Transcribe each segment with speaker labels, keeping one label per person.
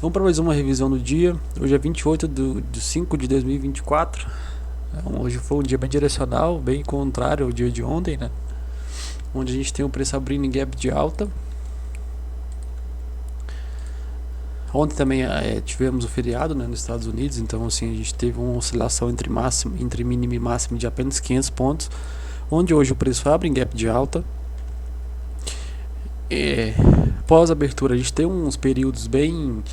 Speaker 1: Vamos para mais uma revisão do dia. Hoje é 28 de 5 de 2024. Hoje foi um dia bem direcional, bem contrário ao dia de ontem, né? Onde a gente tem o preço abrindo em gap de alta. Ontem também tivemos o feriado, né, nos Estados Unidos, então assim a gente teve uma oscilação entre mínimo e máximo de apenas 500 pontos, onde hoje o preço abre em gap de alta. Pós abertura a gente tem uns períodos bem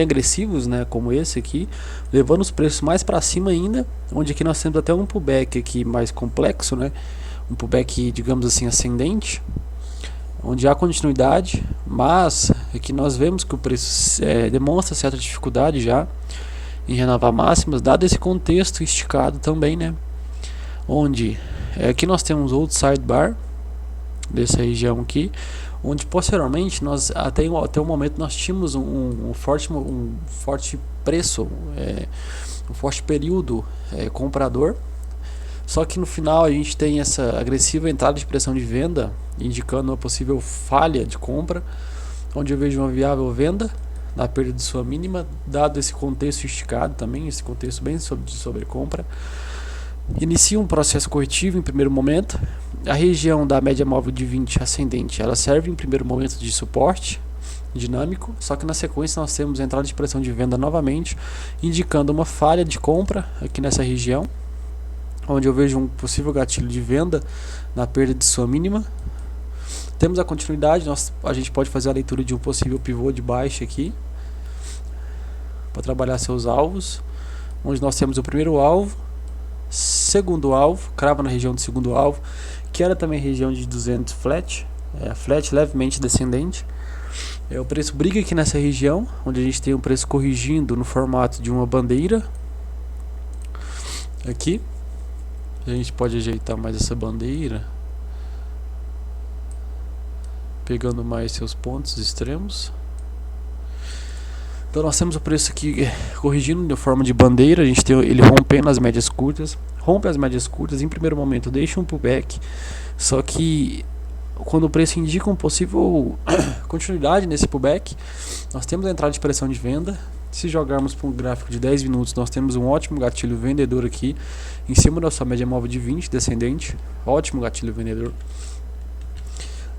Speaker 1: agressivos, né, como esse aqui, levando os preços mais para cima ainda, onde aqui nós temos até um pullback aqui mais complexo, né, um pullback, digamos assim, ascendente, onde há continuidade, mas aqui nós vemos que o preço demonstra certa dificuldade já em renovar máximas, dado esse contexto esticado também, né, onde aqui nós temos outro sidebar dessa região aqui, onde posteriormente nós até o momento nós tínhamos um forte preço, um forte período comprador, só que no final a gente tem essa agressiva entrada de pressão de venda, indicando uma possível falha de compra, onde eu vejo uma viável venda na perda de sua mínima, dado esse contexto esticado também, esse contexto bem de sobrecompra. Inicia um processo corretivo em primeiro momento. A região da média móvel de 20 ascendente, ela serve em primeiro momento de suporte dinâmico, só que na sequência nós temos a entrada de pressão de venda novamente, indicando uma falha de compra aqui nessa região, onde eu vejo um possível gatilho de venda na perda de sua mínima. Temos a continuidade, a gente pode fazer a leitura de um possível pivô de baixa aqui, para trabalhar seus alvos, onde nós temos o primeiro alvo, segundo alvo, crava na região do segundo alvo, que era também região de 200 flat, flat levemente descendente. O preço briga aqui nessa região, onde a gente tem o preço corrigindo no formato de uma bandeira. Aqui a gente pode ajeitar mais essa bandeira, pegando mais seus pontos extremos. Então nós temos o preço aqui corrigindo de forma de bandeira, a gente tem ele rompendo as médias curtas, rompe as médias curtas, em primeiro momento deixa um pullback, só que quando o preço indica um possível continuidade nesse pullback, nós temos a entrada de pressão de venda. Se jogarmos para um gráfico de 10 minutos, nós temos um ótimo gatilho vendedor aqui, em cima da sua média móvel de 20 descendente, ótimo gatilho vendedor.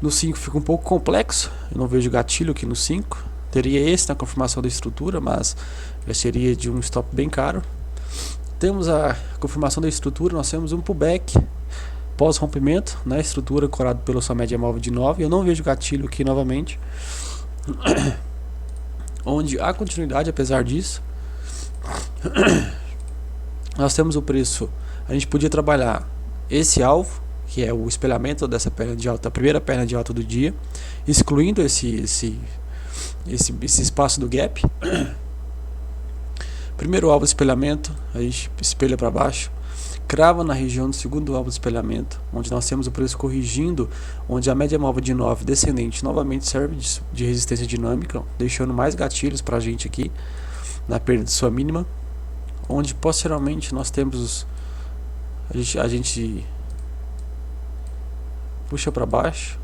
Speaker 1: No 5 fica um pouco complexo, eu não vejo gatilho aqui no 5. Teria esse na confirmação da estrutura, mas já seria de um stop bem caro. Temos a confirmação da estrutura, nós temos um pullback pós rompimento na estrutura, corado pela sua média móvel de 9. Eu não vejo gatilho aqui novamente, onde há continuidade apesar disso. Nós temos o preço, a gente podia trabalhar esse alvo, que é o espelhamento dessa perna de alta, a primeira perna de alta do dia, excluindo esse espaço do gap. Primeiro alvo de espelhamento, a gente espelha para baixo, crava na região do segundo alvo de espelhamento, onde nós temos o preço corrigindo, onde a média móvel de 9 descendente novamente serve de resistência dinâmica, deixando mais gatilhos para a gente aqui na perda de sua mínima, onde posteriormente nós temos a gente puxa para baixo.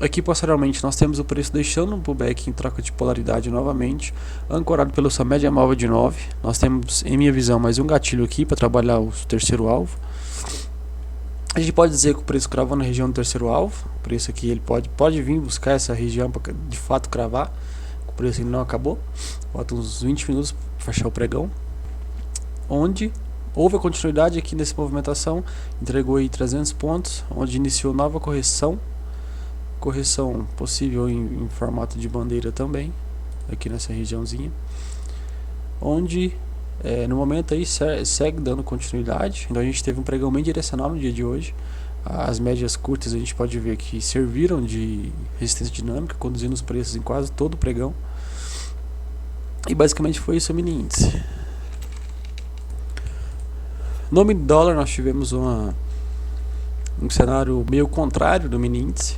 Speaker 1: Aqui posteriormente nós temos o preço deixando um pullback em troca de polaridade novamente, ancorado pela sua média móvel de 9. Nós temos, em minha visão, mais um gatilho aqui para trabalhar o terceiro alvo. A gente pode dizer que o preço cravou na região do terceiro alvo. O preço aqui ele pode vir buscar essa região para de fato cravar. O preço ainda não acabou. Falta uns 20 minutos para fechar o pregão. Onde houve a continuidade aqui nessa movimentação, entregou aí 300 pontos, onde iniciou nova correção possível em formato de bandeira também, aqui nessa regiãozinha, onde no momento aí segue dando continuidade. Então a gente teve um pregão bem direcional no dia de hoje. As médias curtas a gente pode ver que serviram de resistência dinâmica, conduzindo os preços em quase todo o pregão. E basicamente foi isso o mini índice. No mini dólar nós tivemos um cenário meio contrário do mini índice,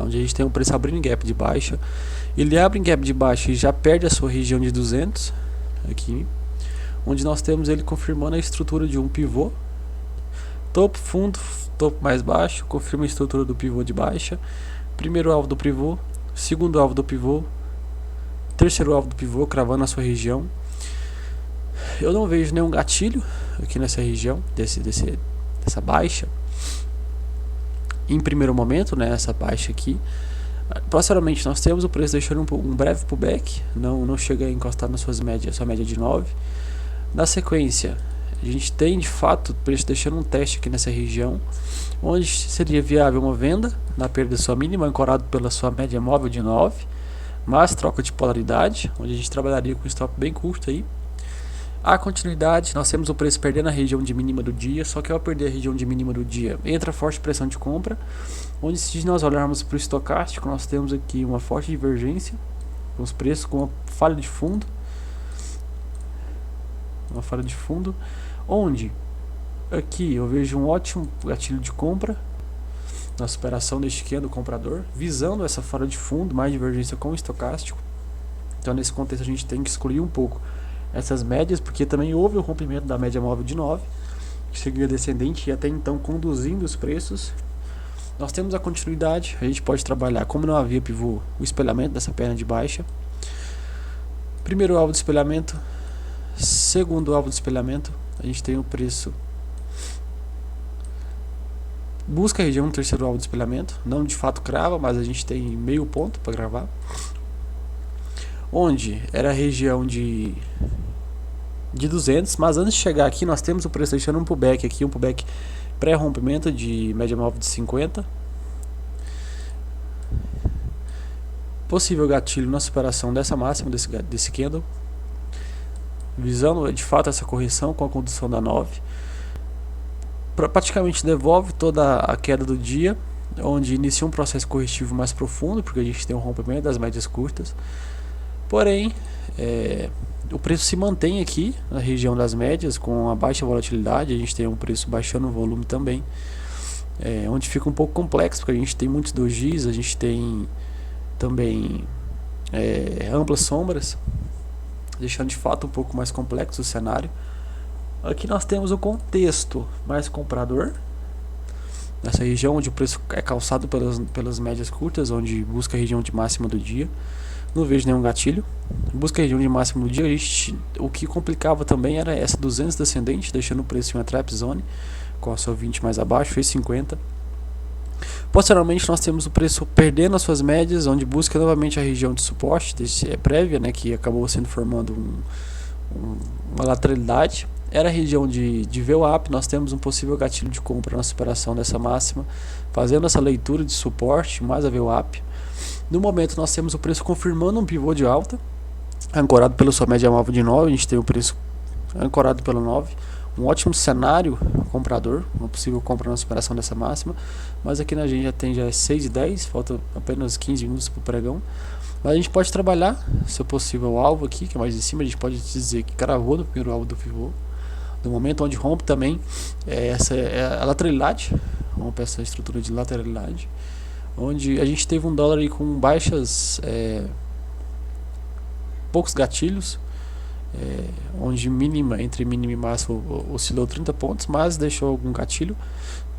Speaker 1: onde a gente tem o preço abrindo em gap de baixa. Ele abre em gap de baixa e já perde a sua região de 200 aqui, onde nós temos ele confirmando a estrutura de um pivô, topo, fundo, topo mais baixo, confirma a estrutura do pivô de baixa, primeiro alvo do pivô, segundo alvo do pivô, terceiro alvo do pivô, cravando a sua região. Eu não vejo nenhum gatilho aqui nessa região, dessa baixa. Em primeiro momento, né, essa baixa aqui. Posteriormente nós temos o preço deixando um breve pullback, não chega a encostar nas suas médias, sua média de 9. Na sequência, a gente tem de fato o preço deixando um teste aqui nessa região, onde seria viável uma venda na perda da sua mínima, ancorado pela sua média móvel de 9, mais troca de polaridade, onde a gente trabalharia com stop bem curto aí. A continuidade, nós temos o preço perdendo a região de mínima do dia, só que ao perder a região de mínima do dia, entra forte pressão de compra, onde se nós olharmos para o estocástico, nós temos aqui uma forte divergência, com os preços com uma falha de fundo, onde aqui eu vejo um ótimo gatilho de compra, na superação deste candle do comprador, visando essa falha de fundo, mais divergência com o estocástico. Então nesse contexto a gente tem que excluir um pouco essas médias, porque também houve o rompimento da média móvel de 9, que seguia descendente e até então conduzindo os preços. Nós temos a continuidade, a gente pode trabalhar, como não havia pivô, o espelhamento dessa perna de baixa. Primeiro alvo de espelhamento, segundo alvo de espelhamento, a gente tem o preço, busca a região do terceiro alvo de espelhamento, não de fato crava, mas a gente tem meio ponto para gravar, onde era a região de 200, mas antes de chegar aqui nós temos o preço deixando um pullback aqui, um pullback pré-rompimento de média móvel de 50, possível gatilho na superação dessa máxima desse candle, visando de fato essa correção com a condução da 9, praticamente devolve toda a queda do dia, onde inicia um processo corretivo mais profundo, porque a gente tem um rompimento das médias curtas. Porém, o preço se mantém aqui na região das médias com a baixa volatilidade. A gente tem um preço baixando o volume também, onde fica um pouco complexo, porque a gente tem muitos dojis, a gente tem também amplas sombras, deixando de fato um pouco mais complexo o cenário. Aqui nós temos o contexto mais comprador, nessa região onde o preço é calçado pelas médias curtas, onde busca a região de máxima do dia. Não vejo nenhum gatilho. Busca a região de máximo do dia. O que complicava também era essa 200 descendente, deixando o preço em uma trap zone, com a sua 20 mais abaixo, fez 50. Posteriormente nós temos o preço perdendo as suas médias, onde busca novamente a região de suporte prévia, né, que acabou sendo formando uma lateralidade. Era a região de VWAP, nós temos um possível gatilho de compra na superação dessa máxima, fazendo essa leitura de suporte mais a VWAP. No momento nós temos o preço confirmando um pivô de alta, ancorado pela sua média móvel de 9, a gente tem o preço ancorado pelo 9, um ótimo cenário comprador, uma possível compra na superação dessa máxima, mas aqui na gente já é 6:10, falta apenas 15 minutos para o pregão. Mas a gente pode trabalhar seu possível alvo aqui, que é mais em cima, a gente pode dizer que cravou no primeiro alvo do pivô. No momento onde rompe também, essa é a lateralidade, rompe essa estrutura de lateralidade, onde a gente teve um dólar aí com baixas, poucos gatilhos, onde entre mínima e máxima oscilou 30 pontos, mas deixou algum gatilho,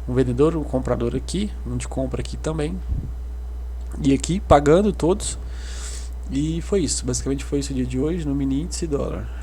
Speaker 1: um vendedor, um comprador aqui, um de compra aqui também, e aqui pagando todos. E foi isso, basicamente foi isso o dia de hoje no mini índice dólar.